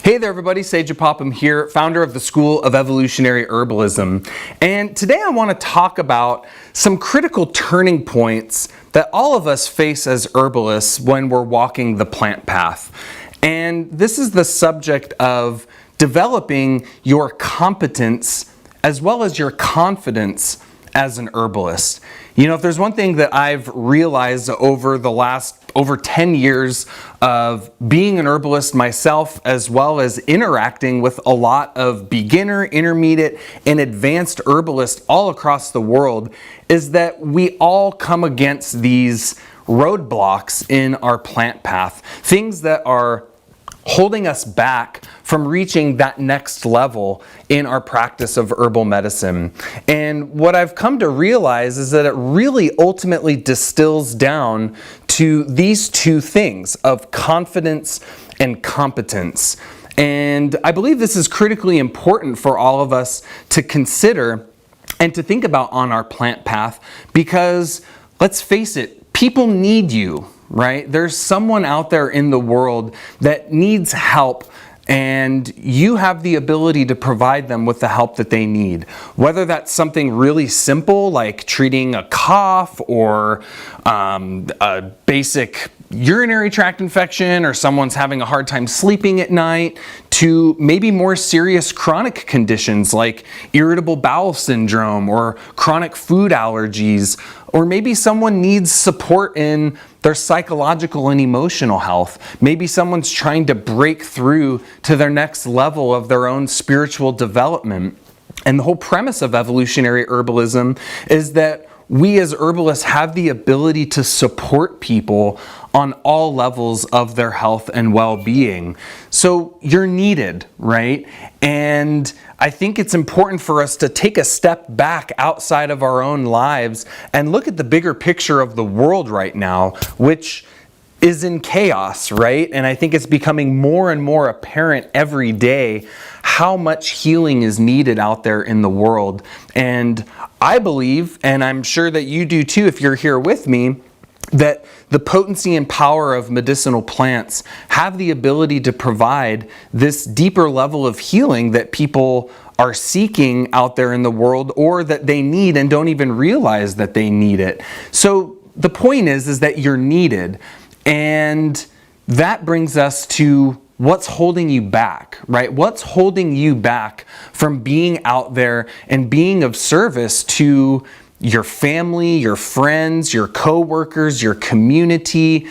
Hey there everybody, Sage Apopum here, founder of the School of Evolutionary Herbalism. And today I want to talk about some critical turning points that all of us face as herbalists when we're walking the plant path. And this is the subject of developing your competence as well as your confidence as an herbalist. You know, if there's one thing that I've realized over the last over 10 years of being an herbalist myself, as well as interacting with a lot of beginner, intermediate, and advanced herbalists all across the world, is that we all come against these roadblocks in our plant path, things that are holding us back from reaching that next level in our practice of herbal medicine. And what I've come to realize is that it really ultimately distills down to these two things of confidence and competence. And I believe this is critically important for all of us to consider and to think about on our plant path, because let's face it, people need you. Right? There's someone out there in the world that needs help, and you have the ability to provide them with the help that they need. Whether that's something really simple like treating a cough or a basic urinary tract infection, or someone's having a hard time sleeping at night, to maybe more serious chronic conditions like irritable bowel syndrome or chronic food allergies, or maybe someone needs support in their psychological and emotional health. Maybe someone's trying to break through to their next level of their own spiritual development. And the whole premise of evolutionary herbalism is that we as herbalists have the ability to support people on all levels of their health and well-being. So you're needed, right? And I think it's important for us to take a step back outside of our own lives and look at the bigger picture of the world right now, which is in chaos, right? And I think it's becoming more and more apparent every day how much healing is needed out there in the world. And I believe, and I'm sure that you do too if you're here with me, that the potency and power of medicinal plants have the ability to provide this deeper level of healing that people are seeking out there in the world, or that they need and don't even realize that they need it. So the point is that you're needed. And that brings us to what's holding you back, right? What's holding you back from being out there and being of service to your family, your friends, your coworkers, your community,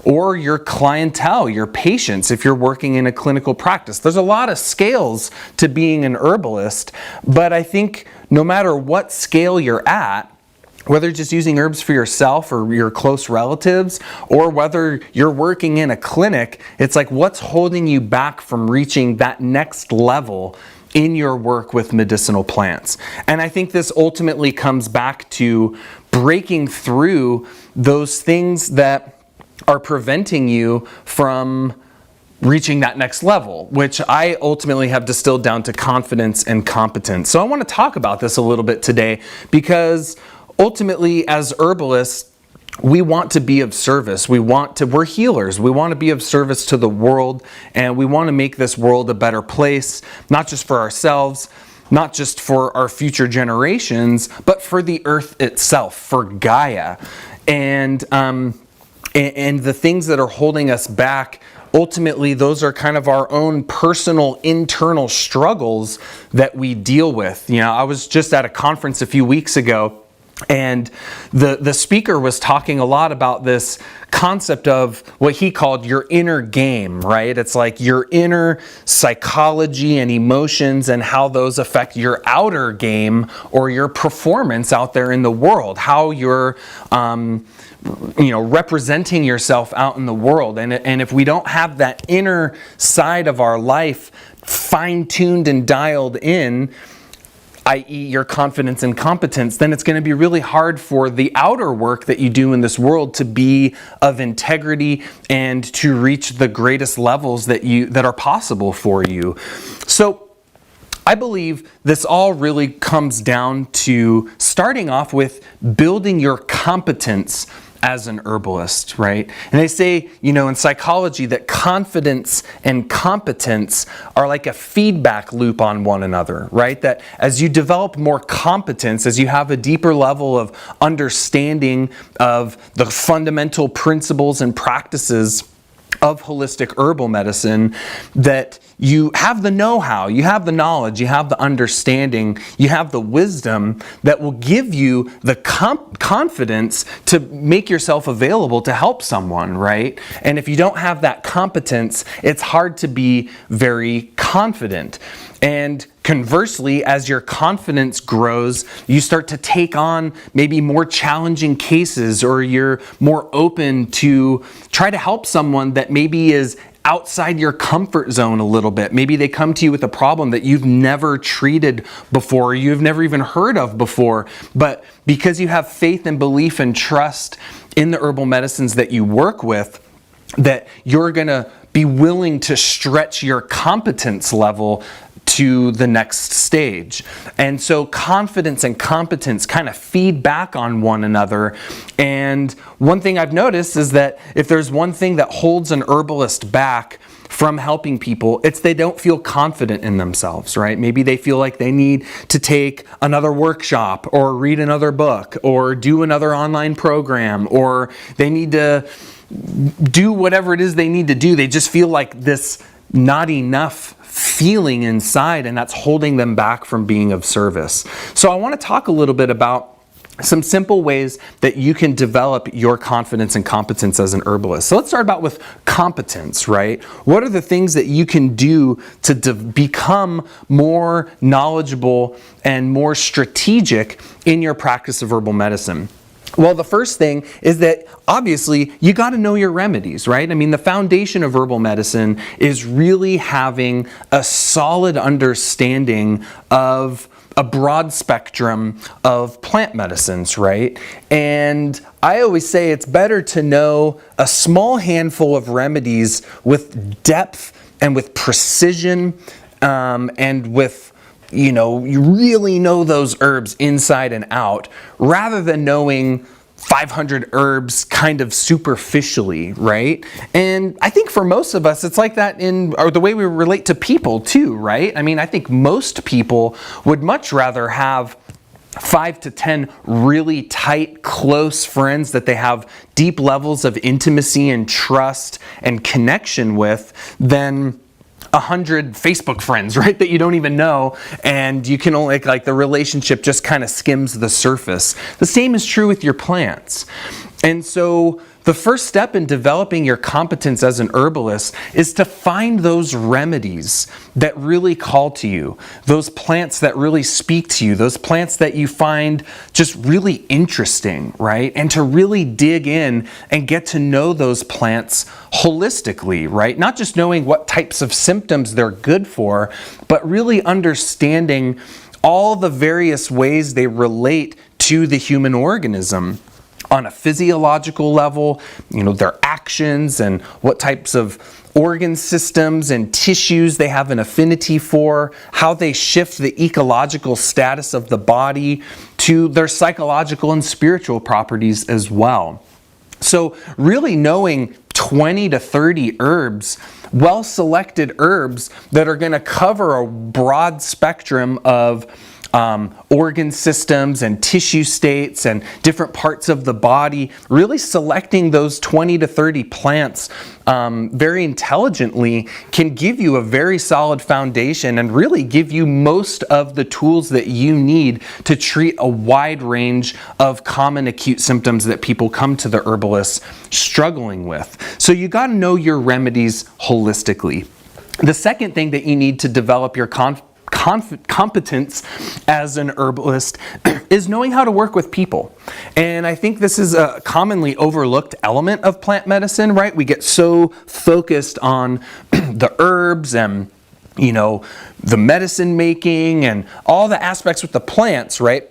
or your clientele, your patients, if you're working in a clinical practice. There's a lot of scales to being an herbalist, but I think no matter what scale you're at, whether just using herbs for yourself or your close relatives, or whether you're working in a clinic, it's like, what's holding you back from reaching that next level in your work with medicinal plants? And I think this ultimately comes back to breaking through those things that are preventing you from reaching that next level, which I ultimately have distilled down to confidence and competence. So I want to talk about this a little bit today, because ultimately, as herbalists, we want to be of service. We're healers. We want to be of service to the world, and we want to make this world a better place, not just for ourselves, not just for our future generations, but for the earth itself, for Gaia. And the things that are holding us back, ultimately, those are kind of our own personal internal struggles that we deal with. You know, I was just at a conference a few weeks ago, and the speaker was talking a lot about this concept of what he called your inner game, right? It's like your inner psychology and emotions and how those affect your outer game or your performance out there in the world, how you're representing yourself out in the world. And if we don't have that inner side of our life fine-tuned and dialed in, i.e. your confidence and competence, then it's going to be really hard for the outer work that you do in this world to be of integrity and to reach the greatest levels that are possible for you. So I believe this all really comes down to starting off with building your competence as an herbalist, right? And they say, in psychology that confidence and competence are like a feedback loop on one another, right? That as you develop more competence, as you have a deeper level of understanding of the fundamental principles and practices of holistic herbal medicine, that you have the know-how, you have the knowledge, you have the understanding, you have the wisdom that will give you the confidence to make yourself available to help someone, right? And if you don't have that competence, it's hard to be very confident. And conversely, as your confidence grows, you start to take on maybe more challenging cases, or you're more open to try to help someone that maybe is outside your comfort zone a little bit. Maybe they come to you with a problem that you've never treated before, you've never even heard of before, but because you have faith and belief and trust in the herbal medicines that you work with, that you're gonna be willing to stretch your competence level to the next stage. And so confidence and competence kind of feed back on one another. And one thing I've noticed is that if there's one thing that holds an herbalist back from helping people, it's they don't feel confident in themselves, right? Maybe they feel like they need to take another workshop or read another book or do another online program, or they need to do whatever it is they need to do. They just feel like this not enough feeling inside, and that's holding them back from being of service. So I want to talk a little bit about some simple ways that you can develop your confidence and competence as an herbalist. So let's start about with competence, right? What are the things that you can do to become more knowledgeable and more strategic in your practice of herbal medicine? Well, the first thing is that obviously you got to know your remedies, right? I mean, the foundation of herbal medicine is really having a solid understanding of a broad spectrum of plant medicines, right? And I always say it's better to know a small handful of remedies with depth and with precision, and with you really know those herbs inside and out, rather than knowing 500 herbs kind of superficially, right? And I think for most of us, it's like that or the way we relate to people too, right? I mean, I think most people would much rather have 5 to 10 really tight, close friends that they have deep levels of intimacy and trust and connection with than 100 Facebook friends, right, that you don't even know, and you can only, like the relationship just kind of skims the surface. The same is true with your plants. And so the first step in developing your competence as an herbalist is to find those remedies that really call to you, those plants that really speak to you, those plants that you find just really interesting, right? And to really dig in and get to know those plants holistically, right? Not just knowing what types of symptoms they're good for, but really understanding all the various ways they relate to the human organism. On a physiological level, their actions and what types of organ systems and tissues they have an affinity for, how they shift the ecological status of the body to their psychological and spiritual properties as well. So really knowing 20 to 30 herbs, well-selected herbs that are going to cover a broad spectrum of organ systems and tissue states and different parts of the body, really selecting those 20 to 30 plants very intelligently can give you a very solid foundation and really give you most of the tools that you need to treat a wide range of common acute symptoms that people come to the herbalist struggling with. So you got to know your remedies holistically. The second thing that you need to develop your competence as an herbalist is knowing how to work with people. And I think this is a commonly overlooked element of plant medicine, right? We get so focused on the herbs and the medicine making and all the aspects with the plants, right?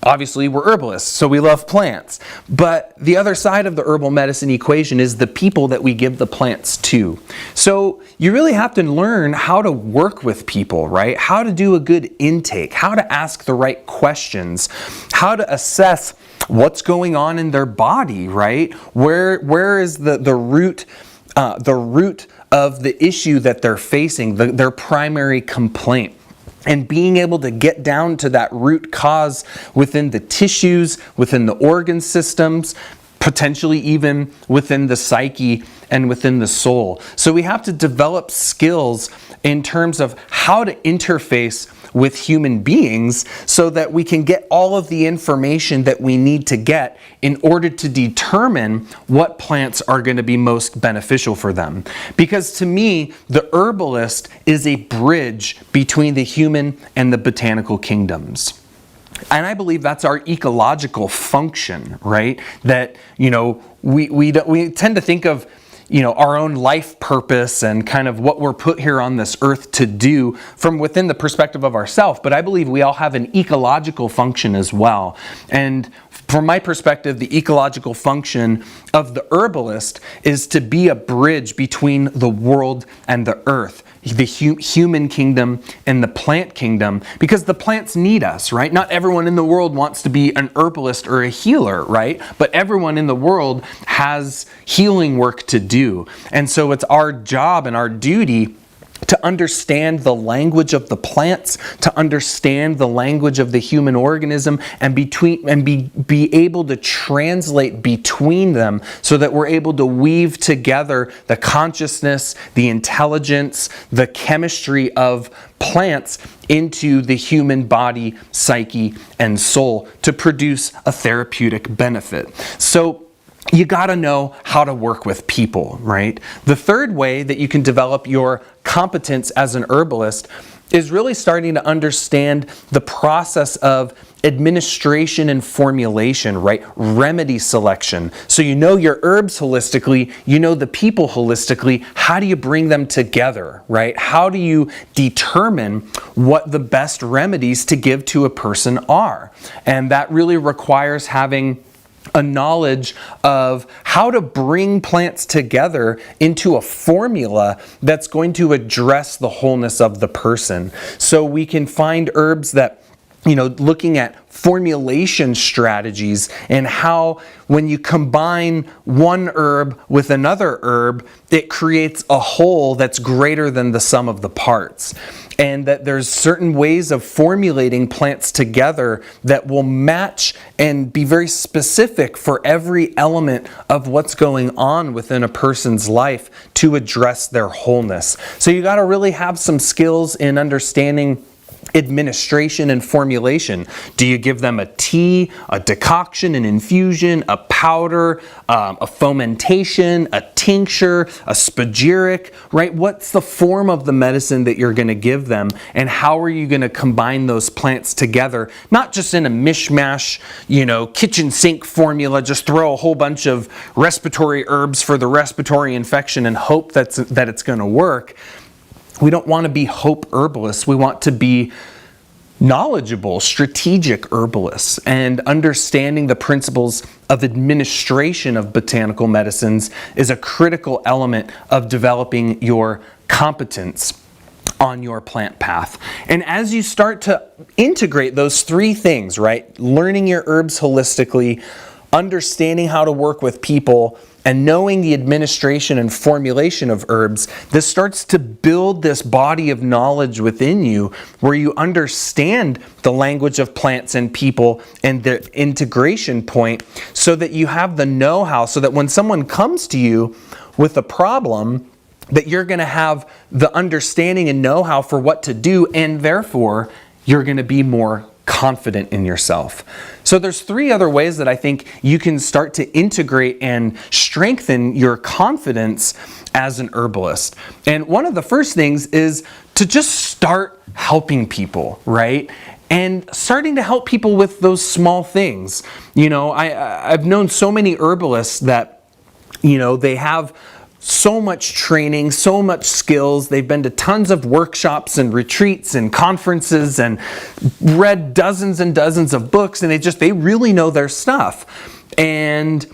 Obviously, we're herbalists, so we love plants. But the other side of the herbal medicine equation is the people that we give the plants to. So you really have to learn how to work with people, right? How to do a good intake, how to ask the right questions, how to assess what's going on in their body, right? Where is the root of the issue that they're facing, their primary complaint? And being able to get down to that root cause within the tissues, within the organ systems, potentially even within the psyche and within the soul. So we have to develop skills in terms of how to interface with human beings so that we can get all of the information that we need to get in order to determine what plants are going to be most beneficial for them. Because to me, the herbalist is a bridge between the human and the botanical kingdoms. And I believe that's our ecological function, right? That, we tend to think of, our own life purpose and kind of what we're put here on this earth to do from within the perspective of ourselves. But I believe we all have an ecological function as well. And from my perspective, the ecological function of the herbalist is to be a bridge between the world and the earth, the human kingdom and the plant kingdom, because the plants need us, right? Not everyone in the world wants to be an herbalist or a healer, right? But everyone in the world has healing work to do. And so it's our job and our duty to understand the language of the plants, to understand the language of the human organism, and be able to translate between them so that we're able to weave together the consciousness, the intelligence, the chemistry of plants into the human body, psyche, and soul to produce a therapeutic benefit. So you got to know how to work with people, right? The third way that you can develop your competence as an herbalist is really starting to understand the process of administration and formulation, right? Remedy selection. So you know your herbs holistically, you know the people holistically. How do you bring them together, right? How do you determine what the best remedies to give to a person are? And that really requires having a knowledge of how to bring plants together into a formula that's going to address the wholeness of the person. So we can find herbs that, looking at formulation strategies and how when you combine one herb with another herb, it creates a whole that's greater than the sum of the parts. And that there's certain ways of formulating plants together that will match and be very specific for every element of what's going on within a person's life to address their wholeness. So you got to really have some skills in understanding administration and formulation. Do you give them a tea, a decoction, an infusion, a powder, a fomentation, a tincture, a spagyric, right? What's the form of the medicine that you're going to give them, and how are you going to combine those plants together? Not just in a mishmash, kitchen sink formula, just throw a whole bunch of respiratory herbs for the respiratory infection and hope that it's going to work. We don't want to be hope herbalists. We want to be knowledgeable, strategic herbalists, and understanding the principles of administration of botanical medicines is a critical element of developing your competence on your plant path. And as you start to integrate those three things, right? Learning your herbs holistically, understanding how to work with people, and knowing the administration and formulation of herbs, this starts to build this body of knowledge within you where you understand the language of plants and people and their integration point so that you have the know-how, so that when someone comes to you with a problem, that you're going to have the understanding and know-how for what to do, and therefore you're going to be more confident in yourself. So there's three other ways that I think you can start to integrate and strengthen your confidence as an herbalist. And one of the first things is to just start helping people, right? And starting to help people with those small things. I've known so many herbalists that, they have so much training, so much skills. They've been to tons of workshops and retreats and conferences and read dozens and dozens of books, and they really know their stuff. And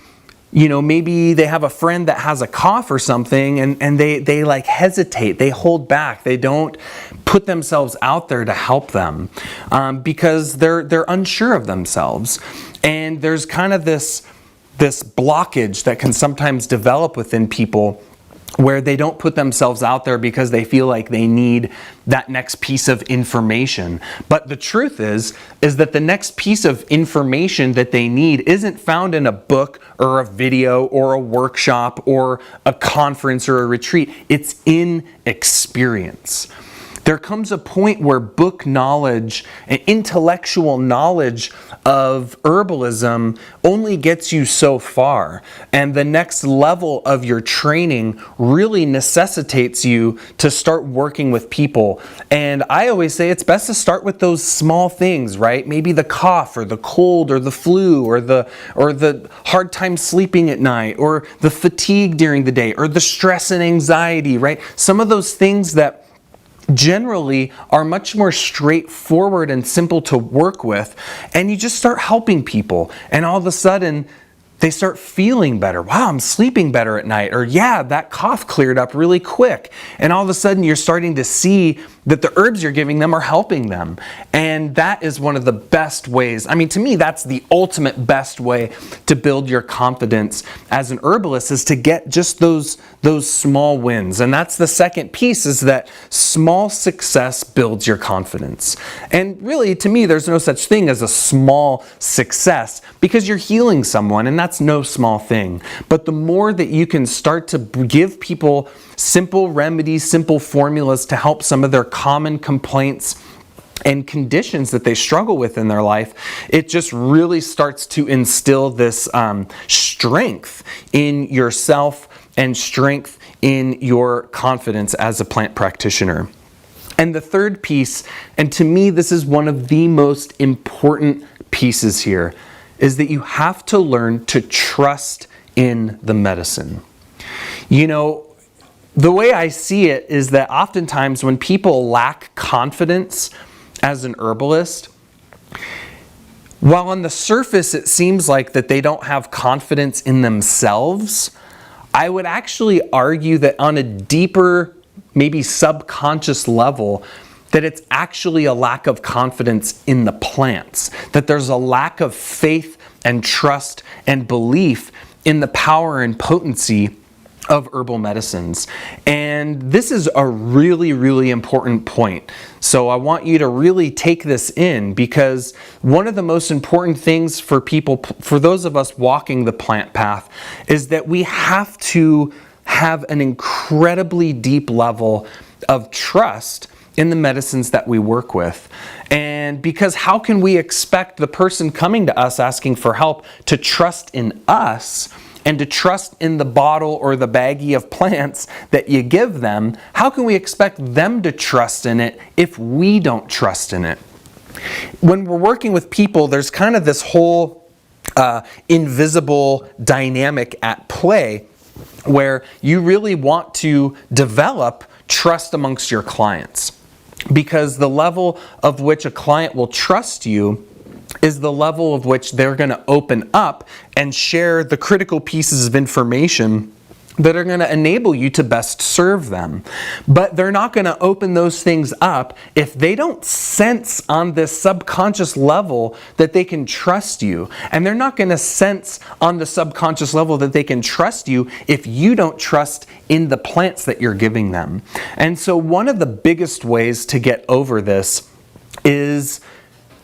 maybe they have a friend that has a cough or something, and they like hesitate, they hold back, they don't put themselves out there to help them because they're unsure of themselves. And there's kind of this blockage that can sometimes develop within people where they don't put themselves out there because they feel like they need that next piece of information. But the truth is that the next piece of information that they need isn't found in a book or a video or a workshop or a conference or a retreat. It's in experience. There comes a point where book knowledge and intellectual knowledge of herbalism only gets you so far. And the next level of your training really necessitates you to start working with people. And I always say it's best to start with those small things, right? Maybe the cough or the cold or the flu or the hard time sleeping at night or the fatigue during the day or the stress and anxiety, right? Some of those things that generally are much more straightforward and simple to work with, and you just start helping people, and all of a sudden they start feeling better. Wow, I'm sleeping better at night. Or yeah, that cough cleared up really quick. And all of a sudden you're starting to see that the herbs you're giving them are helping them. And that is one of the best ways. I mean, to me, that's the ultimate best way to build your confidence as an herbalist, is to get just those small wins. And that's the second piece, is that small success builds your confidence. And really, to me, there's no such thing as a small success, because you're healing someone, and that's no small thing. But the more that you can start to give people simple remedies, simple formulas to help some of their common complaints and conditions that they struggle with in their life, it just really starts to instill this strength in yourself and strength in your confidence as a plant practitioner. And the third piece, and to me this is one of the most important pieces here, is that you have to learn to trust in the medicine. You know, the way I see it is that oftentimes when people lack confidence as an herbalist, while on the surface it seems like that they don't have confidence in themselves, I would actually argue that on a deeper, maybe subconscious level, that it's actually a lack of confidence in the plants, that there's a lack of faith and trust and belief in the power and potency of herbal medicines. And this is a really, really important point. So I want you to really take this in, because one of the most important things for people, for those of us walking the plant path, is that we have to have an incredibly deep level of trust in the medicines that we work with. And because how can we expect the person coming to us asking for help to trust in us and to trust in the bottle or the baggie of plants that you give them? How can we expect them to trust in it if we don't trust in it? When we're working with people, there's kind of this whole invisible dynamic at play where you really want to develop trust amongst your clients. Because the level of which a client will trust you is the level of which they're going to open up and share the critical pieces of information that are going to enable you to best serve them. But they're not going to open those things up if they don't sense on this subconscious level that they can trust you. And they're not going to sense on the subconscious level that they can trust you if you don't trust in the plants that you're giving them. And so one of the biggest ways to get over this is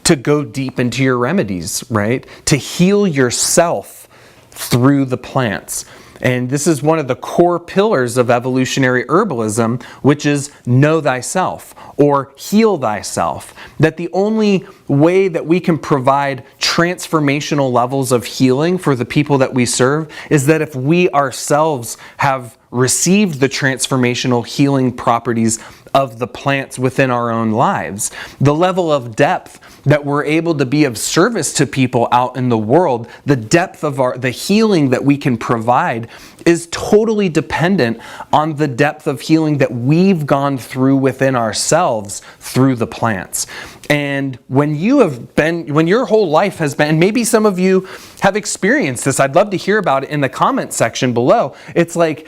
to go deep into your remedies, right? To heal yourself through the plants. And this is one of the core pillars of evolutionary herbalism, which is know thyself or heal thyself. That the only way that we can provide transformational levels of healing for the people that we serve is that if we ourselves have received the transformational healing properties of the plants within our own lives. The level of depth that we're able to be of service to people out in the world, the depth of the healing that we can provide is totally dependent on the depth of healing that we've gone through within ourselves through the plants. And when your whole life has been, and maybe some of you have experienced this, I'd love to hear about it in the comment section below. It's like,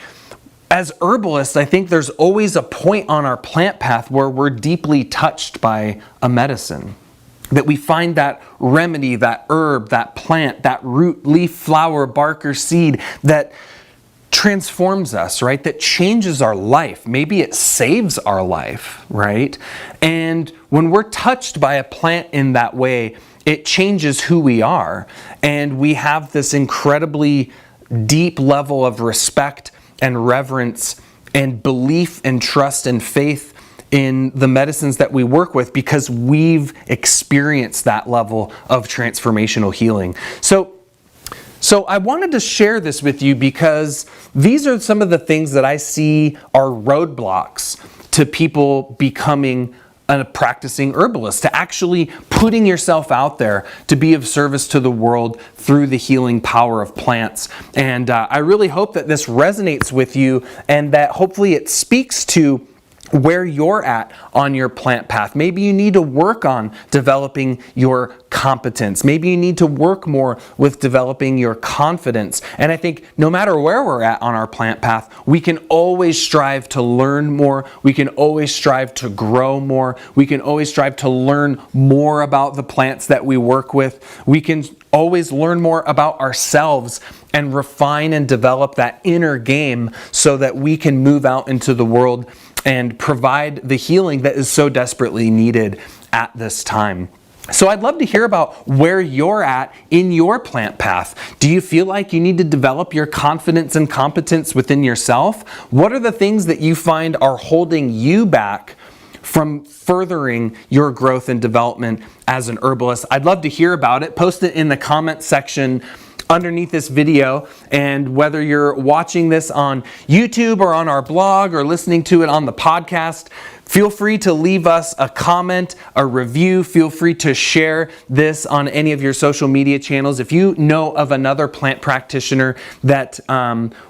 as herbalists, I think there's always a point on our plant path where we're deeply touched by a medicine. that we find that remedy, that herb, that plant, that root, leaf, flower, bark, or seed that transforms us, right? That changes our life. Maybe it saves our life, right? And when we're touched by a plant in that way, it changes who we are. And we have this incredibly deep level of respect and reverence and belief and trust and faith in the medicines that we work with because we've experienced that level of transformational healing. So I wanted to share this with you because these are some of the things that I see are roadblocks to people becoming a practicing herbalist, to actually putting yourself out there to be of service to the world through the healing power of plants. And I really hope that this resonates with you and that hopefully it speaks to where you're at on your plant path. Maybe you need to work on developing your competence. Maybe you need to work more with developing your confidence. And I think no matter where we're at on our plant path, we can always strive to learn more. We can always strive to grow more. We can always strive to learn more about the plants that we work with. We can always learn more about ourselves and refine and develop that inner game so that we can move out into the world and provide the healing that is so desperately needed at this time. So I'd love to hear about where you're at in your plant path. Do you feel like you need to develop your confidence and competence within yourself? What are the things that you find are holding you back from furthering your growth and development as an herbalist? I'd love to hear about it. Post it in the comment section underneath this video, and whether you're watching this on YouTube or on our blog or listening to it on the podcast, feel free to leave us a comment, a review. Feel free to share this on any of your social media channels. If you know of another plant practitioner that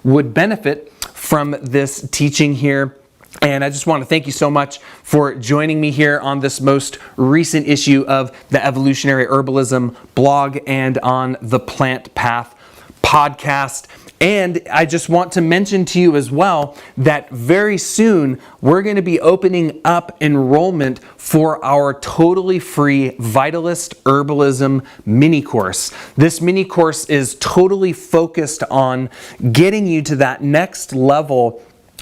would benefit from this teaching here. And I just want to thank you so much for joining me here on this most recent issue of the Evolutionary Herbalism blog and on the Plant Path podcast. And I just want to mention to you as well that very soon we're going to be opening up enrollment for our totally free Vitalist Herbalism mini course. This mini course is totally focused on getting you to that next level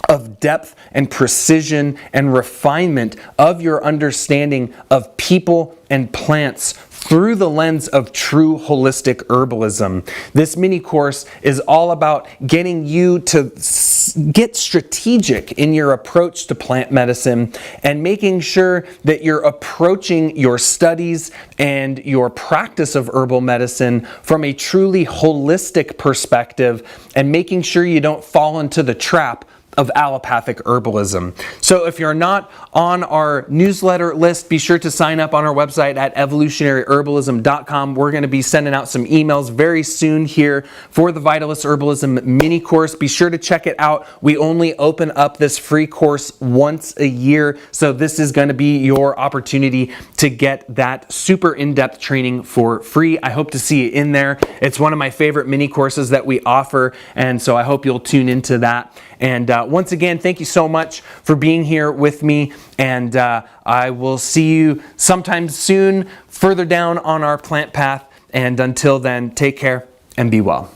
of depth and precision and refinement of your understanding of people and plants through the lens of true holistic herbalism. This mini course is all about getting you to get strategic in your approach to plant medicine and making sure that you're approaching your studies and your practice of herbal medicine from a truly holistic perspective and making sure you don't fall into the trap of allopathic herbalism. So if you're not on our newsletter list, be sure to sign up on our website at evolutionaryherbalism.com. We're going to be sending out some emails very soon here for the Vitalist Herbalism mini course. Be sure to check it out. We only open up this free course once a year, so this is going to be your opportunity to get that super in-depth training for free. I hope to see you in there. It's one of my favorite mini courses that we offer, and so I hope you'll tune into that. And once again, thank you so much for being here with me, and I will see you sometime soon further down on our plant path. And until then, take care and be well.